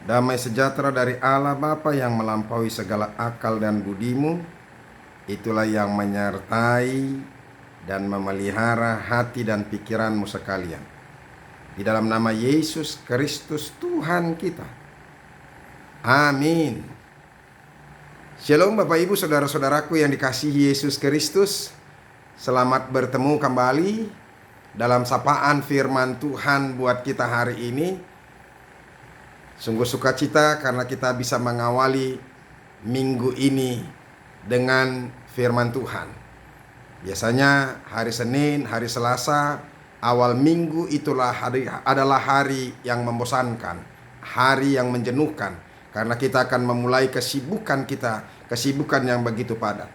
Damai sejahtera dari Allah Bapa yang melampaui segala akal dan budimu, itulah yang menyertai dan memelihara hati dan pikiranmu sekalian. Di dalam nama Yesus Kristus Tuhan kita. Amin. Shalom Bapak Ibu Saudara-saudaraku yang dikasihi Yesus Kristus. Selamat bertemu kembali dalam sapaan firman Tuhan buat kita hari ini. Sungguh sukacita karena kita bisa mengawali minggu ini dengan firman Tuhan. Biasanya hari Senin, hari Selasa, awal minggu adalah hari yang membosankan, hari yang menjenuhkan, karena kita akan memulai kesibukan kita, kesibukan yang begitu padat.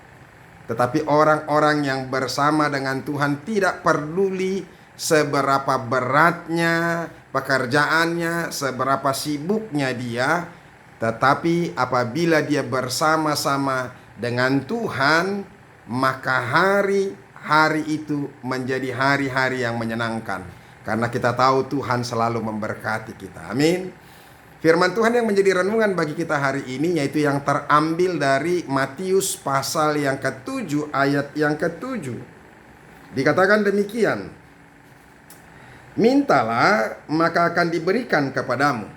Tetapi orang-orang yang bersama dengan Tuhan tidak peduli seberapa beratnya pekerjaannya, seberapa sibuknya dia, tetapi apabila dia bersama-sama dengan Tuhan, maka hari-hari itu menjadi hari-hari yang menyenangkan. Karena kita tahu Tuhan selalu memberkati kita. Amin. Firman Tuhan yang menjadi renungan bagi kita hari ini yaitu yang terambil dari Matius pasal yang ke-7 ayat yang ke-7. Dikatakan demikian, mintalah maka akan diberikan kepadamu,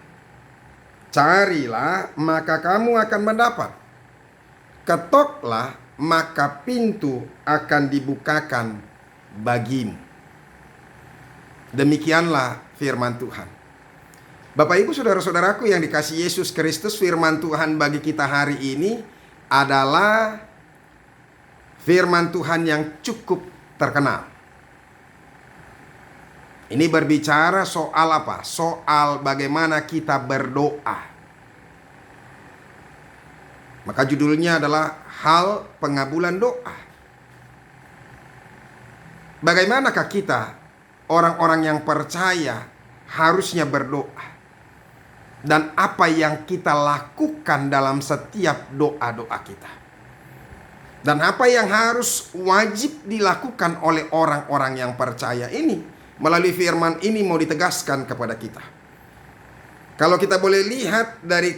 carilah maka kamu akan mendapat, ketoklah maka pintu akan dibukakan bagimu. Demikianlah firman Tuhan. Bapak Ibu Saudara-saudaraku yang dikasihi Yesus Kristus, firman Tuhan bagi kita hari ini adalah firman Tuhan yang cukup terkenal. Ini berbicara soal apa? Soal bagaimana kita berdoa. Maka judulnya adalah hal pengabulan doa. Bagaimanakah kita, orang-orang yang percaya, harusnya berdoa? Dan apa yang kita lakukan dalam setiap doa-doa kita? Dan apa yang harus wajib dilakukan oleh orang-orang yang percaya ini? Melalui firman ini mau ditegaskan kepada kita. Kalau kita boleh lihat dari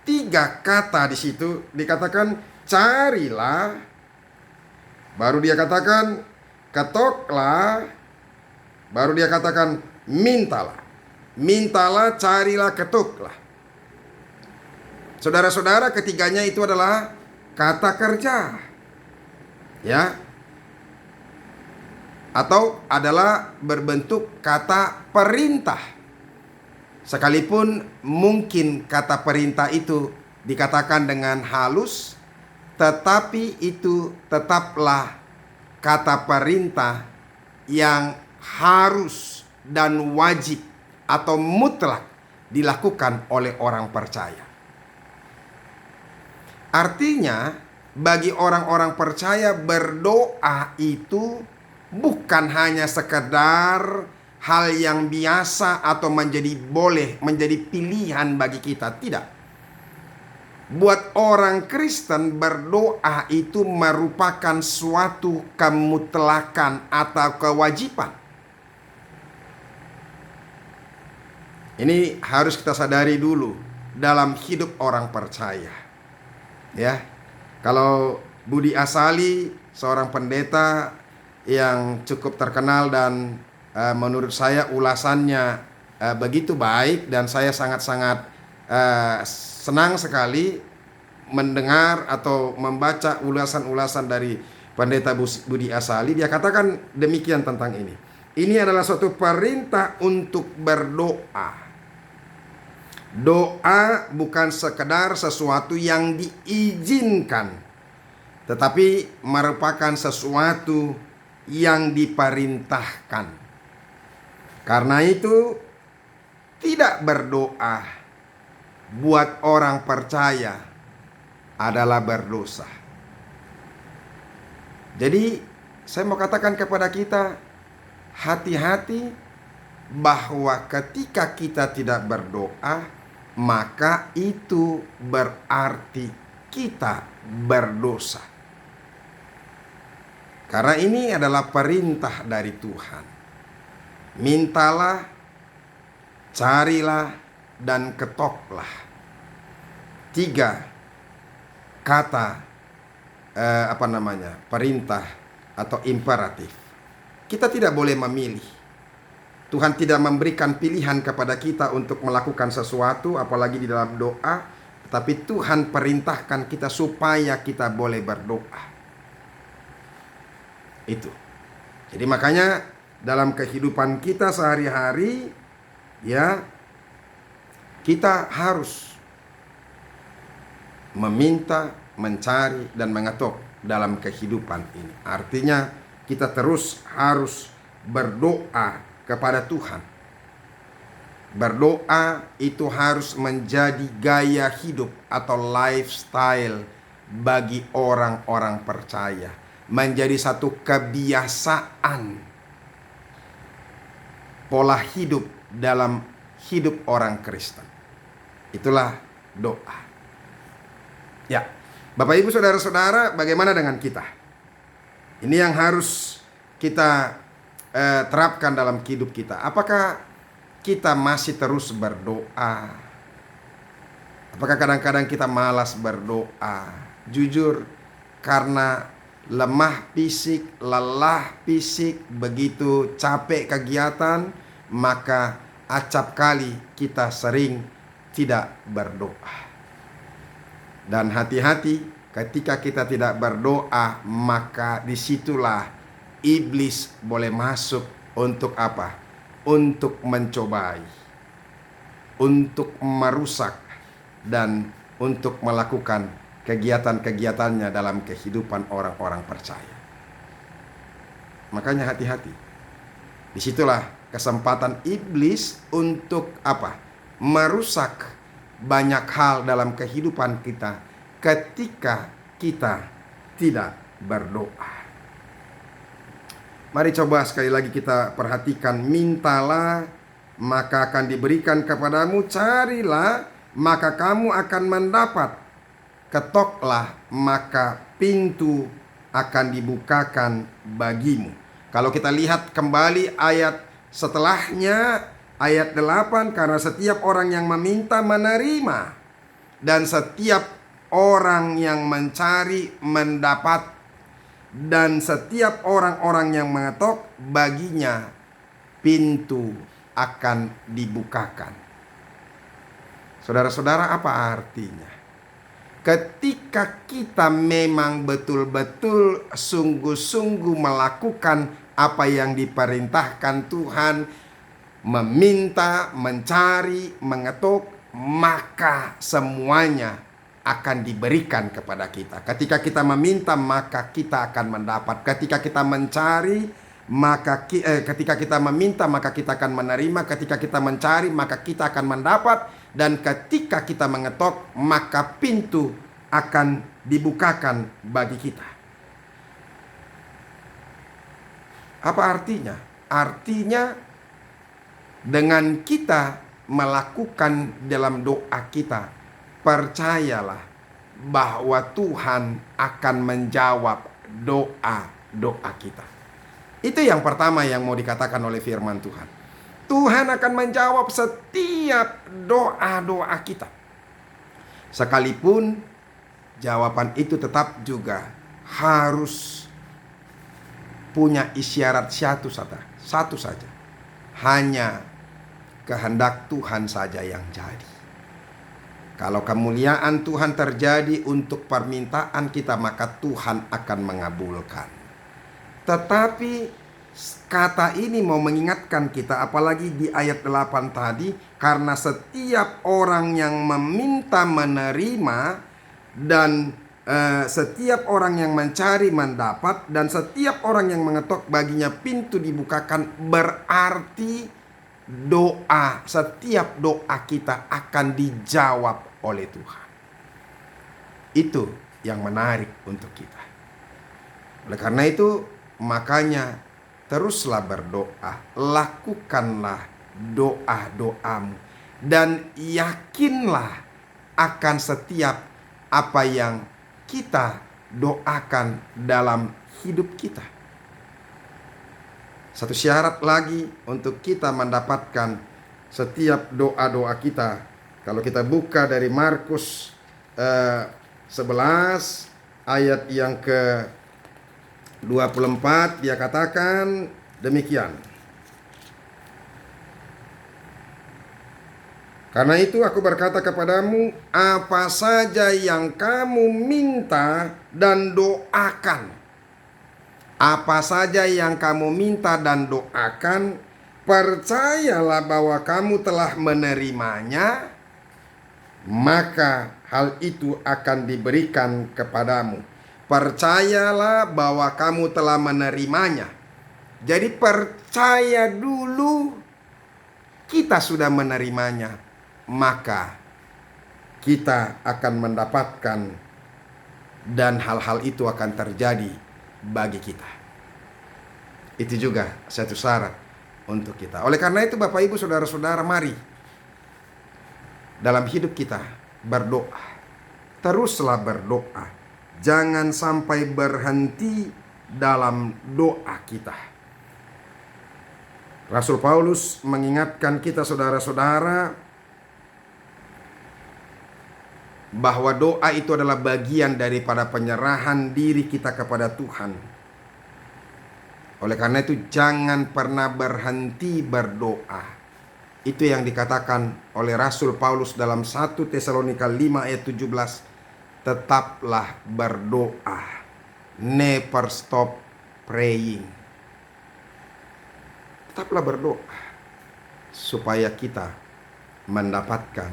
3 kata di situ, dikatakan carilah, baru dia katakan ketoklah, baru dia katakan mintalah. Mintalah, carilah, ketoklah. Saudara-saudara, ketiganya itu adalah kata kerja. Ya. Atau adalah berbentuk kata perintah. Sekalipun mungkin kata perintah itu dikatakan dengan halus, tetapi itu tetaplah kata perintah yang harus dan wajib atau mutlak dilakukan oleh orang percaya. Artinya, bagi orang-orang percaya berdoa itu bukan hanya sekedar hal yang biasa atau menjadi pilihan bagi kita, tidak. Buat orang Kristen berdoa itu merupakan suatu kemutlakan atau kewajiban. Ini harus kita sadari dulu dalam hidup orang percaya. Ya. Kalau Budi Asali, seorang pendeta yang cukup terkenal dan menurut saya ulasannya begitu baik, dan saya sangat-sangat senang sekali mendengar atau membaca ulasan-ulasan dari pendeta Budi Asali. Dia katakan demikian tentang ini. Ini adalah suatu perintah untuk berdoa. Doa bukan sekedar sesuatu yang diizinkan, tetapi merupakan sesuatu yang diperintahkan. Karena itu, tidak berdoa buat orang percaya adalah berdosa. Jadi, saya mau katakan kepada kita, hati-hati bahwa ketika kita tidak berdoa, maka itu berarti kita berdosa. Karena ini adalah perintah dari Tuhan. Mintalah, carilah, dan ketoklah. 3 kata perintah atau imperatif. Kita tidak boleh memilih. Tuhan tidak memberikan pilihan kepada kita untuk melakukan sesuatu, apalagi di dalam doa, tapi Tuhan perintahkan kita supaya kita boleh berdoa. Itu. Jadi makanya dalam kehidupan kita sehari-hari, ya, kita harus meminta, mencari, dan mengetuk dalam kehidupan ini. Artinya kita terus harus berdoa kepada Tuhan. Berdoa itu harus menjadi gaya hidup atau lifestyle bagi orang-orang percaya. Menjadi satu kebiasaan, pola hidup dalam hidup orang Kristen. Itulah doa. Ya, Bapak Ibu Saudara-saudara, bagaimana dengan kita? Ini yang harus kita terapkan dalam hidup kita. Apakah kita masih terus berdoa? Apakah kadang-kadang kita malas berdoa? Jujur, karena lemah fisik, lelah fisik, begitu capek kegiatan, maka acap kali kita sering tidak berdoa. Dan hati-hati, ketika kita tidak berdoa, maka disitulah iblis boleh masuk untuk apa? Untuk mencobai, untuk merusak, dan untuk melakukan kegiatan-kegiatannya dalam kehidupan orang-orang percaya. Makanya hati-hati. Disitulah kesempatan iblis untuk apa? Merusak banyak hal dalam kehidupan kita ketika kita tidak berdoa. Mari coba sekali lagi kita perhatikan. Mintalah, maka akan diberikan kepadamu. Carilah, maka kamu akan mendapat. Ketoklah, maka pintu akan dibukakan bagimu. Kalau kita lihat kembali ayat setelahnya, ayat 8, karena setiap orang yang meminta menerima, dan setiap orang yang mencari mendapat, dan setiap orang-orang yang mengetok, baginya pintu akan dibukakan. Saudara-saudara, apa artinya? Ketika kita memang betul-betul sungguh-sungguh melakukan apa yang diperintahkan Tuhan, meminta, mencari, mengetuk, maka semuanya akan diberikan kepada kita. Ketika kita meminta, maka kita akan mendapat. Ketika kita mencari, maka ketika kita meminta, maka kita akan menerima. Ketika kita mencari, maka kita akan mendapat. Dan ketika kita mengetok, maka pintu akan dibukakan bagi kita. Apa artinya? Artinya dengan kita melakukan dalam doa kita, percayalah bahwa Tuhan akan menjawab doa-doa kita. Itu yang pertama yang mau dikatakan oleh firman Tuhan. Tuhan akan menjawab setiap doa-doa kita. Sekalipun jawaban itu tetap juga harus punya isyarat satu saja. Hanya kehendak Tuhan saja yang jadi. Kalau kemuliaan Tuhan terjadi untuk permintaan kita, maka Tuhan akan mengabulkan. Tetapi kata ini mau mengingatkan kita, apalagi di ayat 8 tadi, karena setiap orang yang meminta menerima, dan setiap orang yang mencari mendapat, dan setiap orang yang mengetok baginya pintu dibukakan. Berarti setiap doa kita akan dijawab oleh Tuhan. Itu yang menarik untuk kita. Oleh karena itu, makanya teruslah berdoa, lakukanlah doa-doamu, dan yakinlah akan setiap apa yang kita doakan dalam hidup kita. Satu syarat lagi untuk kita mendapatkan setiap doa-doa kita. Kalau kita buka dari Markus 11 ayat yang ke-24 dia katakan demikian. Karena itu aku berkata kepadamu, apa saja yang kamu minta dan doakan. Apa saja yang kamu minta dan doakan, percayalah bahwa kamu telah menerimanya, maka hal itu akan diberikan kepadamu. Percayalah bahwa kamu telah menerimanya. Jadi percaya dulu kita sudah menerimanya, maka kita akan mendapatkan dan hal-hal itu akan terjadi bagi kita. Itu juga satu syarat untuk kita. Oleh karena itu Bapak Ibu Saudara-saudara, mari dalam hidup kita berdoa. Teruslah berdoa. Jangan sampai berhenti dalam doa kita. Rasul Paulus mengingatkan kita saudara-saudara bahwa doa itu adalah bagian daripada penyerahan diri kita kepada Tuhan. Oleh karena itu jangan pernah berhenti berdoa. Itu yang dikatakan oleh Rasul Paulus dalam 1 Tesalonika 5 ayat 17. Tetaplah berdoa. Never stop praying. Tetaplah berdoa supaya kita mendapatkan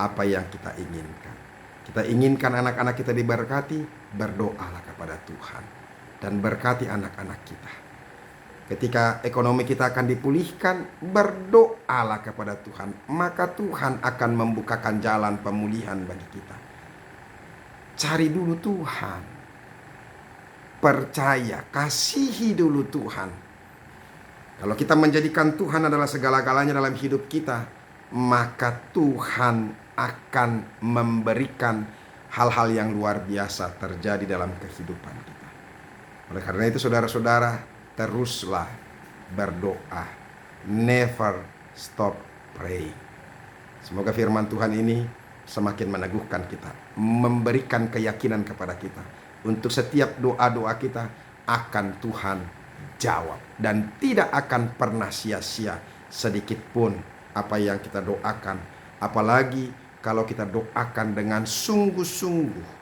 apa yang kita inginkan. Kita inginkan anak-anak kita diberkati, berdoalah kepada Tuhan dan berkati anak-anak kita. Ketika ekonomi kita akan dipulihkan, berdoalah kepada Tuhan, maka Tuhan akan membukakan jalan pemulihan bagi kita. Cari dulu Tuhan, percaya, kasihi dulu Tuhan. Kalau kita menjadikan Tuhan adalah segala-galanya dalam hidup kita, maka Tuhan akan memberikan hal-hal yang luar biasa terjadi dalam kehidupan kita. Oleh karena itu saudara-saudara, teruslah berdoa. Never stop praying. Semoga firman Tuhan ini semakin meneguhkan kita, memberikan keyakinan kepada kita. Untuk setiap doa-doa kita akan Tuhan jawab. Dan tidak akan pernah sia-sia sedikit pun apa yang kita doakan. Apalagi kalau kita doakan dengan sungguh-sungguh.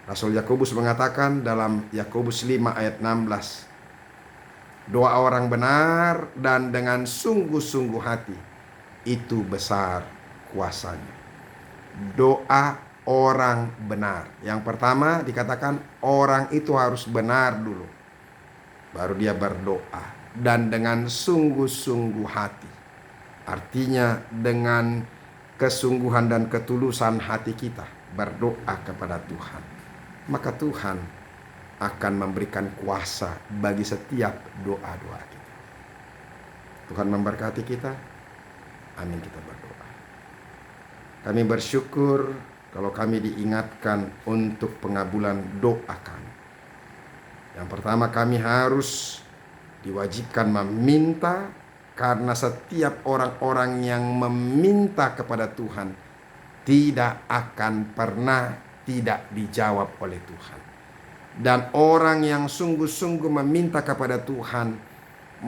Rasul Yakobus mengatakan dalam Yakobus 5 ayat 16. Doa orang benar dan dengan sungguh-sungguh hati, itu besar kuasanya. Doa orang benar. Yang pertama dikatakan orang itu harus benar dulu, baru dia berdoa. Dan dengan sungguh-sungguh hati. Artinya dengan kesungguhan dan ketulusan hati kita berdoa kepada Tuhan, maka Tuhan akan memberikan kuasa bagi setiap doa-doa kita. Tuhan memberkati kita. Amin, kita berdoa. Kami bersyukur kalau kami diingatkan untuk pengabulan doa kami. Yang pertama, kami harus diwajibkan meminta, karena setiap orang-orang yang meminta kepada Tuhan tidak akan pernah tidak dijawab oleh Tuhan. Dan orang yang sungguh-sungguh meminta kepada Tuhan,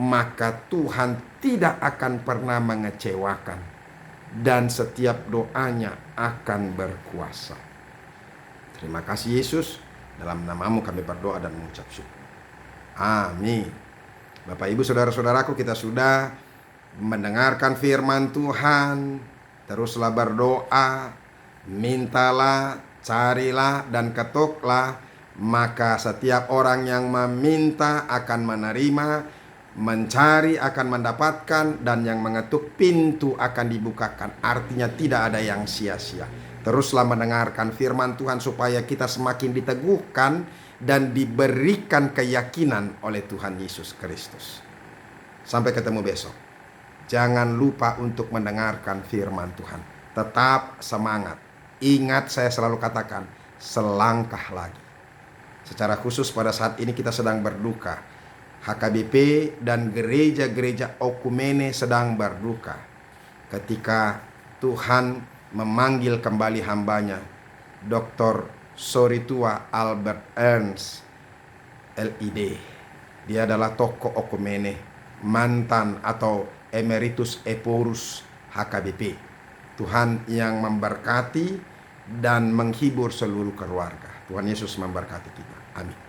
maka Tuhan tidak akan pernah mengecewakan. Dan setiap doanya akan berkuasa. Terima kasih Yesus. Dalam namamu kami berdoa dan mengucap syukur. Amin. Bapak Ibu Saudara-saudaraku, kita sudah mendengarkan firman Tuhan. Teruslah berdoa, mintalah, carilah dan ketuklah, maka setiap orang yang meminta akan menerima, mencari akan mendapatkan, dan yang mengetuk pintu akan dibukakan. Artinya tidak ada yang sia-sia. Teruslah mendengarkan firman Tuhan supaya kita semakin diteguhkan dan diberikan keyakinan oleh Tuhan Yesus Kristus. Sampai ketemu besok. Jangan lupa untuk mendengarkan firman Tuhan. Tetap semangat. Ingat, saya selalu katakan, selangkah lagi. Secara khusus pada saat ini kita sedang berduka. HKBP dan gereja-gereja Okumene sedang berduka ketika Tuhan memanggil kembali hambanya, Dr. Soritua Albert Ernst, LID. Dia adalah tokoh okumene, mantan atau emeritus eporus HKBP. Tuhan yang memberkati dan menghibur seluruh keluarga. Tuhan Yesus memberkati kita. Amin.